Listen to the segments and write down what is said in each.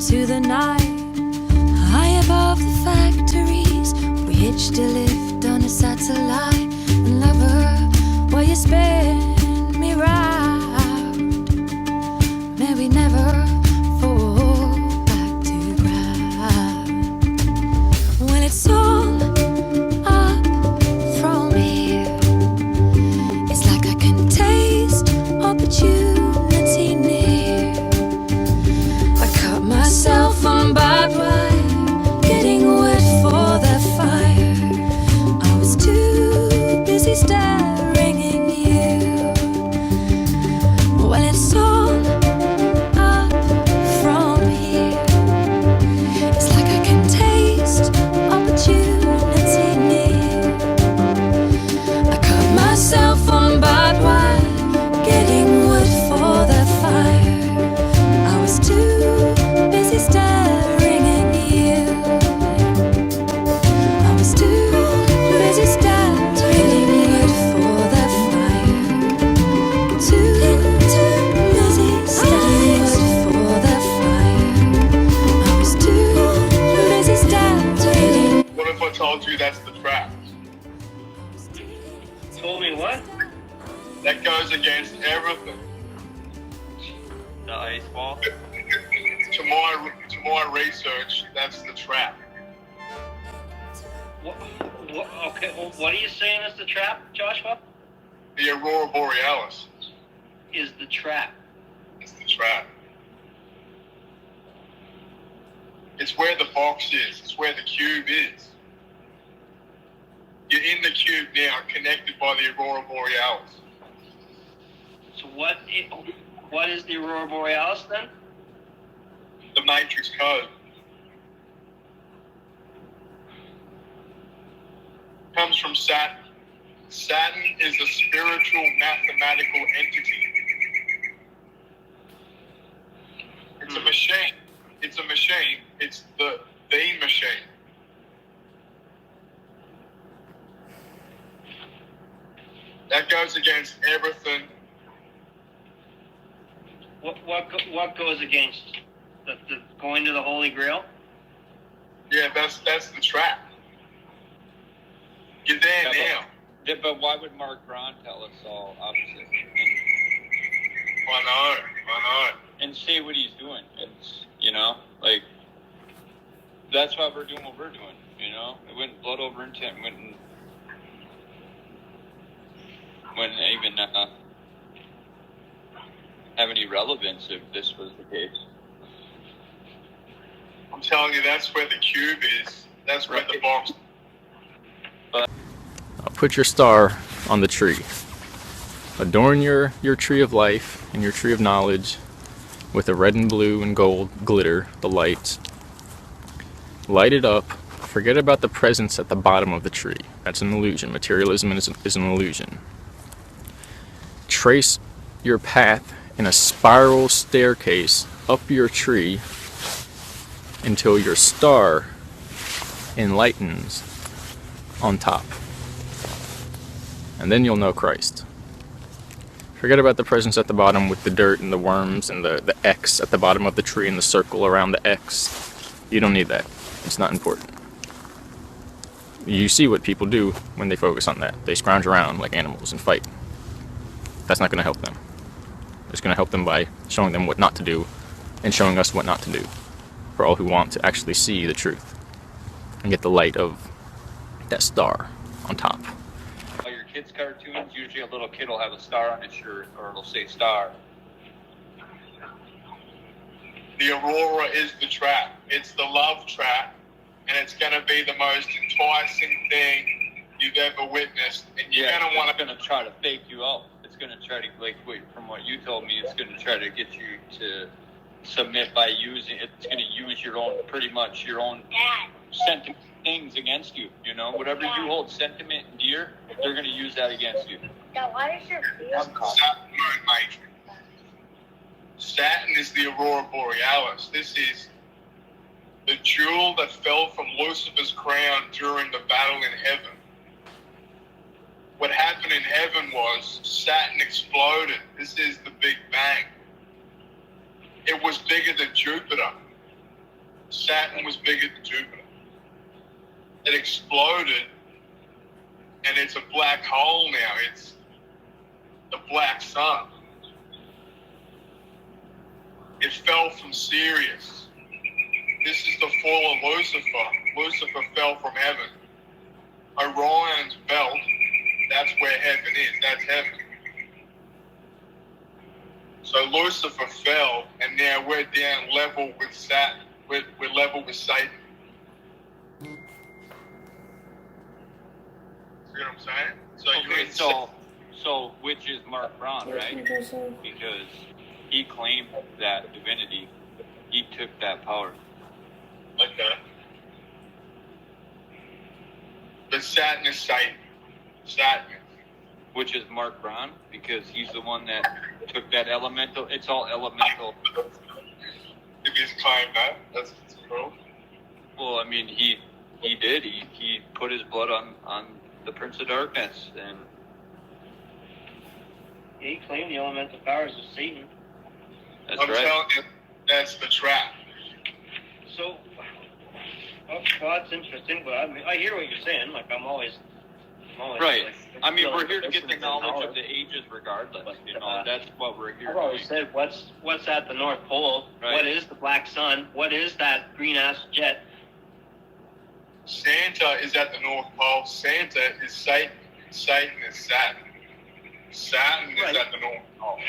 into the night. High above the factories, we hitched a lift on a satellite. And lover, will you spin me round? May we never fall back to ground. When it's all up from here, it's like I can taste opportunity near. I cut myself on barbed wire, getting wood for the fire. I was too busy staring at you. Well, it's all up from here. It's like I can taste opportunity near. I cut myself on barbed wire, getting wood for the fire. I was too busy staring at you. I was too busy staring, getting wood for the fire. Too busy staring wood for the fire. I was too busy staring. What if I told you that's the trap? Told me what? That goes against everything. The ice ball? To my research, that's the trap. Okay, well, what are you saying is the trap, Joshua? The aurora borealis Is the trap. is the trap. It's where the box is. It's where the cube is. You're in the cube now, connected by the aurora borealis. So what is the aurora borealis then? The matrix code. Comes from Saturn. Saturn is a spiritual mathematical entity. It's a machine. It's a machine. It's the machine. That goes against everything. What goes against the going to the Holy Grail? Yeah, that's the trap. You're there now. But why would Mark Braun tell us all opposite? I know. And say what he's doing. It's, like, that's why we're doing what we're doing, It went blood over intent, wouldn't even have any relevance if this was the case. I'm telling you, that's where the cube is. That's where the box. Put your star on the tree. Adorn your tree of life and your tree of knowledge with the red and blue and gold glitter, the lights. Light it up. Forget about the presence at the bottom of the tree. That's an illusion. Materialism is an illusion. Trace your path in a spiral staircase up your tree until your star enlightens on top. And then you'll know Christ. Forget about the presence at the bottom with the dirt and the worms and the X at the bottom of the tree and the circle around the X. You don't need that. It's not important. You see what people do when they focus on that. They scrounge around like animals and fight. That's not going to help them. It's going to help them by showing them what not to do and showing us what not to do for all who want to actually see the truth and get the light of that star on top. Your kids' cartoons, usually a little kid will have a star on his shirt, or it'll say star. The aurora is the trap. It's the love trap, and it's going to be the most enticing thing you've ever witnessed. And you're going to want to try to fake you out. It's going to try to, from what you told me, it's going to try to get you to submit by using. It's going to use pretty much your own sentiment things against you. Whatever you hold sentiment dear, they're going to use that against you. Saturn matrix. Saturn is the aurora borealis. This is the jewel that fell from Lucifer's crown during the battle in heaven. What happened in heaven was Saturn exploded. This is the Big Bang. It was bigger than Jupiter. Saturn was bigger than Jupiter. It exploded, and it's a black hole now. It's the black sun. It fell from Sirius. This is the fall of Lucifer. Lucifer fell from heaven. Orion's belt, that's where heaven is. That's heaven. So Lucifer fell, and now we're down level with Saturn. We're level with Satan. See what I'm saying? So you're Okay, in so which is Mark Braun, right? Because he claimed that divinity. He took that power. Okay. But Saturn is Satan. Saturn. Which is Mark Braun, because he's the one that took that elemental. It's all elemental. If he's claimed that, that's cool. Well, I mean, he did. He put his blood on the Prince of Darkness, and He claimed the elemental powers of Satan. that's I'm right. telling you, that's the trap. So, well, that's interesting, but I hear what you're saying. Like, I'm always Right. like, I mean, feeling we're here to different get the than knowledge ours. of the ages, regardless. But, You know, that's what we're here I've always doing. said, what's at the North Pole? Right. What is the black sun? What is that green ass jet? Santa is at the North Pole. Santa is Satan. Satan is Saturn. Saturn is Right. at the North Pole.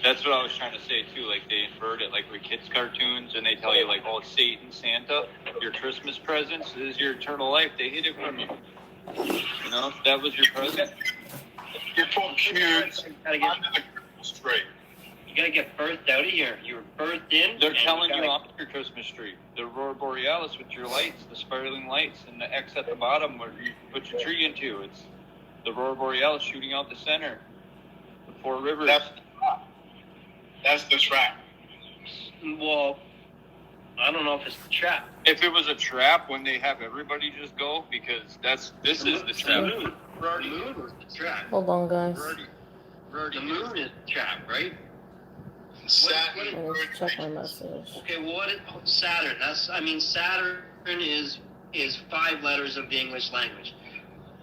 That's what I was trying to say too. Like they invert it, like with kids' cartoons, and they tell you like, "Oh, Satan, Santa, your Christmas presents is your eternal life." They hid it from you. You know, that was your present. You put cubes Gotta get, under the Christmas tree. you gotta get birthed out of here. You were birthed in. They're and telling gotta- you off your Christmas tree, the aurora borealis with your lights, the spiraling lights, and the X at the bottom where you put your tree into. It's the aurora borealis shooting out the center, the four rivers. That's the trap. Well, I don't know if it's the trap. If it was a trap, when they have everybody just go, because this is the trap. The moon was the trap. Hold on, guys. The moon is the trap, right? Saturn. I need to check my message. Okay, well, Saturn? Saturn is 5 letters of the English language.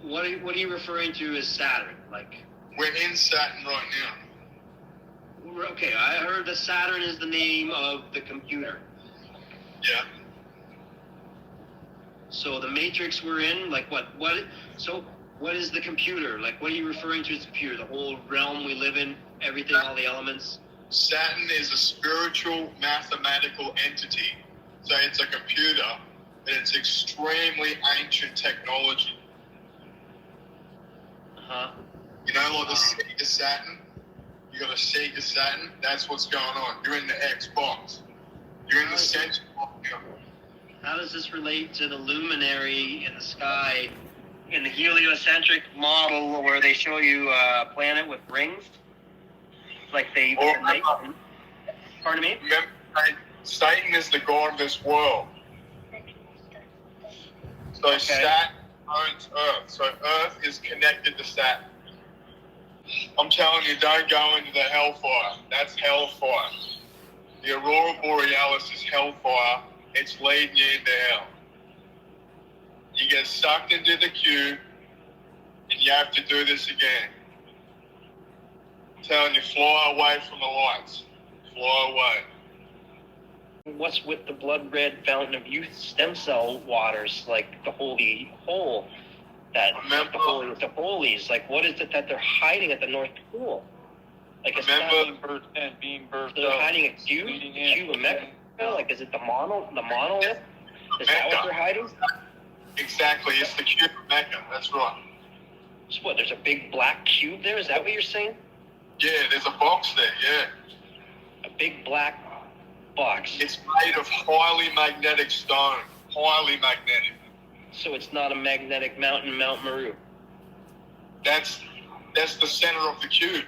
What are you referring to as Saturn? Like, We're in Saturn right now. okay, I heard that Saturn is the name of the computer. Yeah. So the matrix we're in, like what? So what is the computer? Like, what are you referring to as the computer? The whole realm we live in, everything, all the elements. Saturn is a spiritual mathematical entity. So it's a computer, and it's extremely ancient technology. Uh-huh. You know, like the Sega Saturn? You got a Sega Saturn? That's what's going on. You're in the Xbox. You're in the center of now. How does this relate to the luminary in the sky in the heliocentric model where they show you a planet with rings? Like they make. Pardon me? Remember, Satan is the god of this world. So Okay. Saturn owns Earth. So Earth is connected to Saturn. I'm telling you, don't go into the hellfire. That's hellfire. The aurora borealis is hellfire. It's leading you into hell. You get sucked into the cube, and you have to do this again. I'm telling you, fly away from the lights. Fly away. What's with the blood red fountain of youth stem cell waters? Like the holy hole. Remember- The holies. Like, what is it that they're hiding at the North Pole? Like, it's Remember- not Being birthed they're out. hiding a cube? Leading The in. cube of Mecca? Like, is it the monolith? Is that what they're hiding? Exactly, it's the cube of Mecca. That's right. So what, there's a big black cube there? Is that what you're saying? Yeah, there's a box there. Yeah, A big black box. it's made of highly magnetic stone. Highly magnetic. So it's not a magnetic mountain, Mount Meru. That's the center of the cube.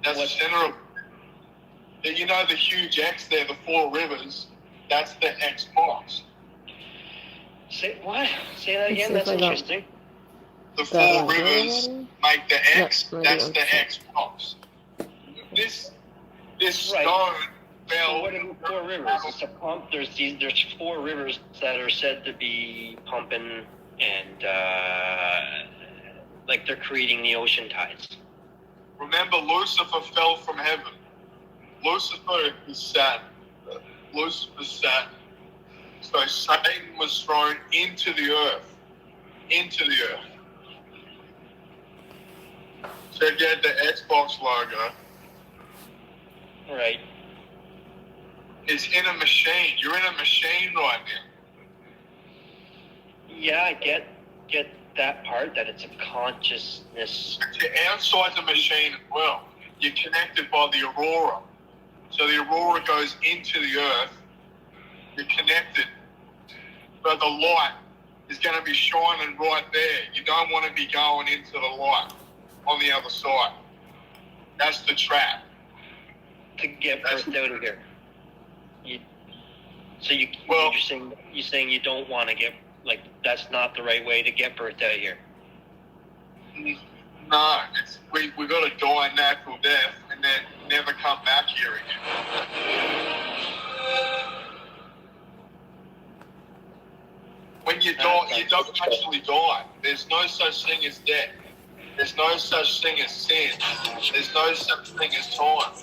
That's What- the center of. You know the huge X there, the 4 rivers. That's the X box. Say what? Say that again. Let's That's see if I got- interesting. The Got 4 one rivers already? make the X. No, That's maybe the one. X box. This Right. stone fell. what are the 4 rivers? It's a pump. There's 4 rivers that are said to be pumping and like they're creating the ocean tides. Remember, Lucifer fell from heaven. Lucifer is Saturn. Lucifer's Saturn. So Satan was thrown into the earth. Into the earth. So you get the Xbox logo. Right. It's in a machine. You're in a machine right now. Yeah, I get that part, that it's a consciousness. But you're outside the machine as well. You're connected by the aurora. So the aurora goes into the earth. You're connected. But the light is going to be shining right there. You don't want to be going into the light on the other side. That's the trap. To get birthed out of here. You're saying you don't want to get, like, that's not the right way to get birthed out of here. No, we got to die a natural death and then never come back here again. When you die, you don't actually die. There's no such thing as death. There's no such thing as sin. There's no such thing as time.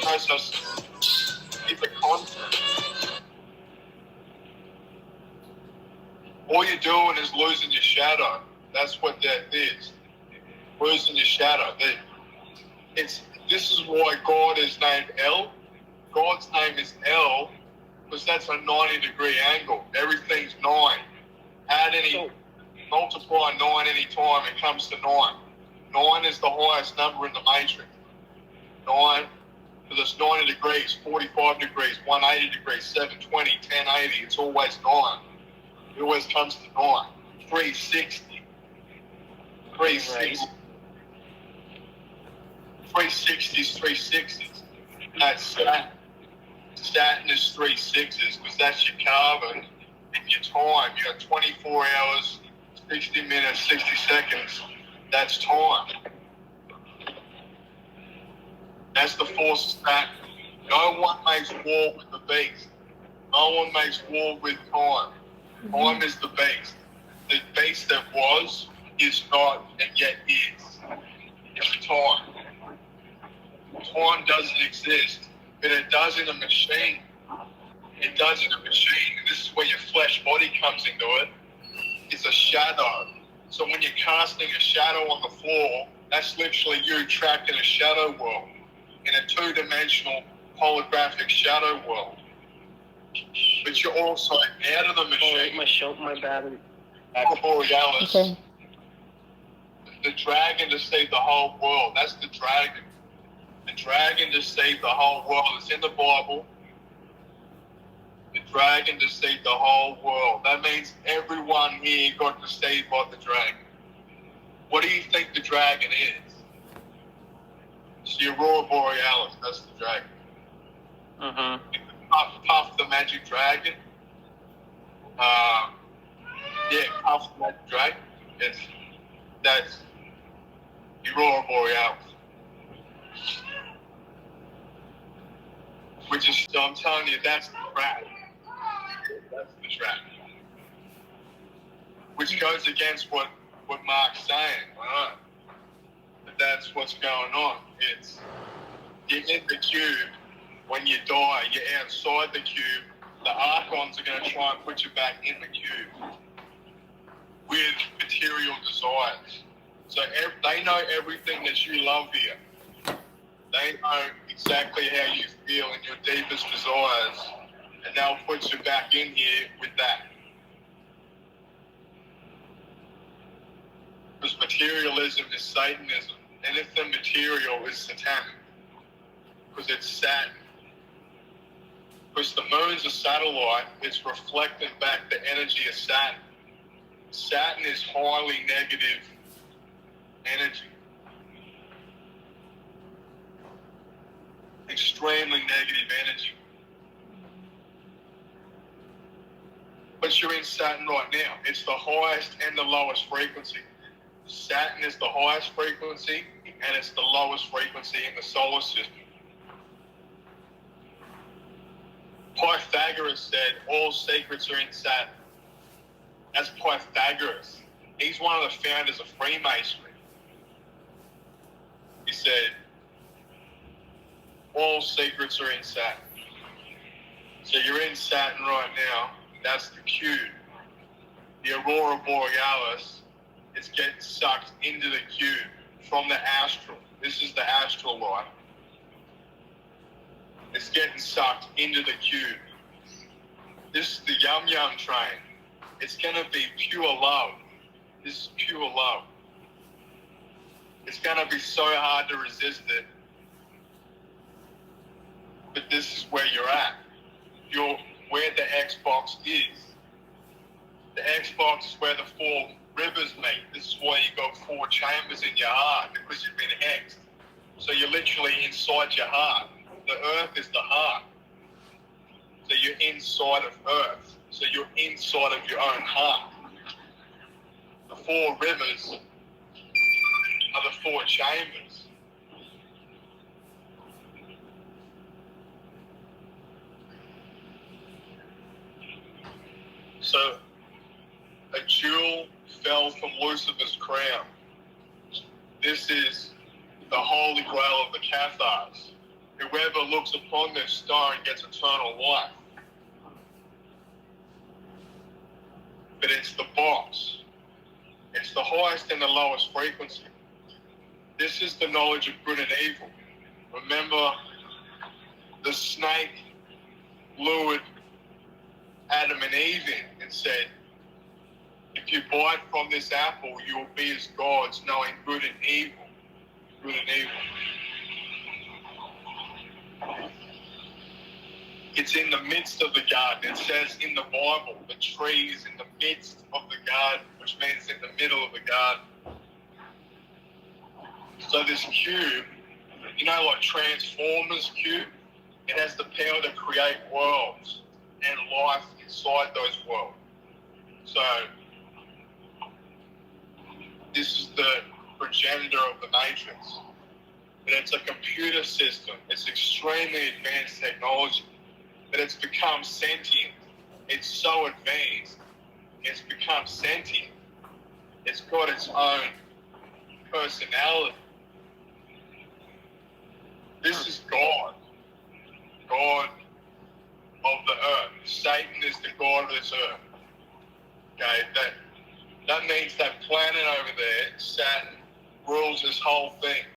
No such thing. It's a concept. All you're doing is losing your shadow. That's what death is. Losing your shadow. This is why God is named El. God's name is El because that's a 90-degree angle. Everything's 9. Multiply 9 any time, it comes to 9. 9 is the highest number in the matrix. 9, because it's 90 degrees, 45 degrees, 180 degrees, 720, 1080. It's always 9. It always comes to 9. 360. 360. 360s, 360s. That's Saturn. Saturn is 3 6s because that's your carbon and your time. You got 24 hours, 60 minutes, 60 seconds. That's time. That's the force of Saturn. No one makes war with the beast. No one makes war with time. Time is the beast. The beast that was, is not, and yet is. It's time. Time doesn't exist, but it does in a machine. It does in a machine, and this is where your flesh body comes into it. It's a shadow. So when you're casting a shadow on the floor, that's literally you trapped in a shadow world, in a 2-dimensional holographic shadow world. But you're also out of the machine. My battery. Borealis. Okay. The dragon deceived the whole world. That's the dragon. The dragon deceived the whole world. It's in the Bible. The dragon deceived the whole world. That means everyone here got deceived by the dragon. What do you think the dragon is? It's the aurora borealis. That's the dragon. Puff the magic dragon. Puff the magic dragon. That's the aurora borealis. Which is, I'm telling you, that's the trap. That's the trap. Which goes against what Mark's saying, right? But that's what's going on. It's, you're in the cube. When you die, you're outside the cube. The archons are going to try and put you back in the cube with material desires. So they know everything that you love here. They know exactly how you feel in your deepest desires, and they'll put you back in here with that. Because materialism is Satanism. Anything material is satanic. Because it's Saturn. Because the moon's a satellite, it's reflecting back the energy of Saturn. Saturn is highly negative energy. Extremely negative energy. But you're in Saturn right now. It's the highest and the lowest frequency. Saturn is the highest frequency and it's the lowest frequency in the solar system. Pythagoras said all secrets are in Saturn. That's Pythagoras. He's one of the founders of Freemasonry. He said all secrets are in Saturn. So you're in Saturn right now. That's the cube. The aurora borealis is getting sucked into the cube from the astral. This is the astral light. It's getting sucked into the cube. This is the yum-yum train. It's going to be pure love. This is pure love. It's going to be so hard to resist it. But this is where you're at. You're where the Xbox is. The Xbox is where the 4 rivers meet. This is why you got 4 chambers in your heart, because you've been hexed. So you're literally inside your heart. The earth is the heart. So you're inside of earth. So you're inside of your own heart. The 4 rivers are the 4 chambers. So a jewel fell from Lucifer's crown. This is the holy grail of the Cathars. Whoever looks upon this stone gets eternal life. But it's the box. It's the highest and the lowest frequency. This is the knowledge of good and evil. Remember, the snake lured Adam and Eve in and said, if you bite from this apple, you will be as gods, knowing good and evil. Good and evil. It's in the midst of the garden. It says in the Bible, the tree is in the midst of the garden, which means in the middle of the garden. So this cube, you know, like Transformers cube, it has the power to create worlds and life inside those worlds. So this is the progenitor of the Matrix. But it's a computer system. It's extremely advanced technology. But it's become sentient. It's so advanced. It's become sentient. It's got its own personality. This is God. God of the earth. Satan is the God of this earth. Okay, that means that planet over there, Saturn, rules this whole thing.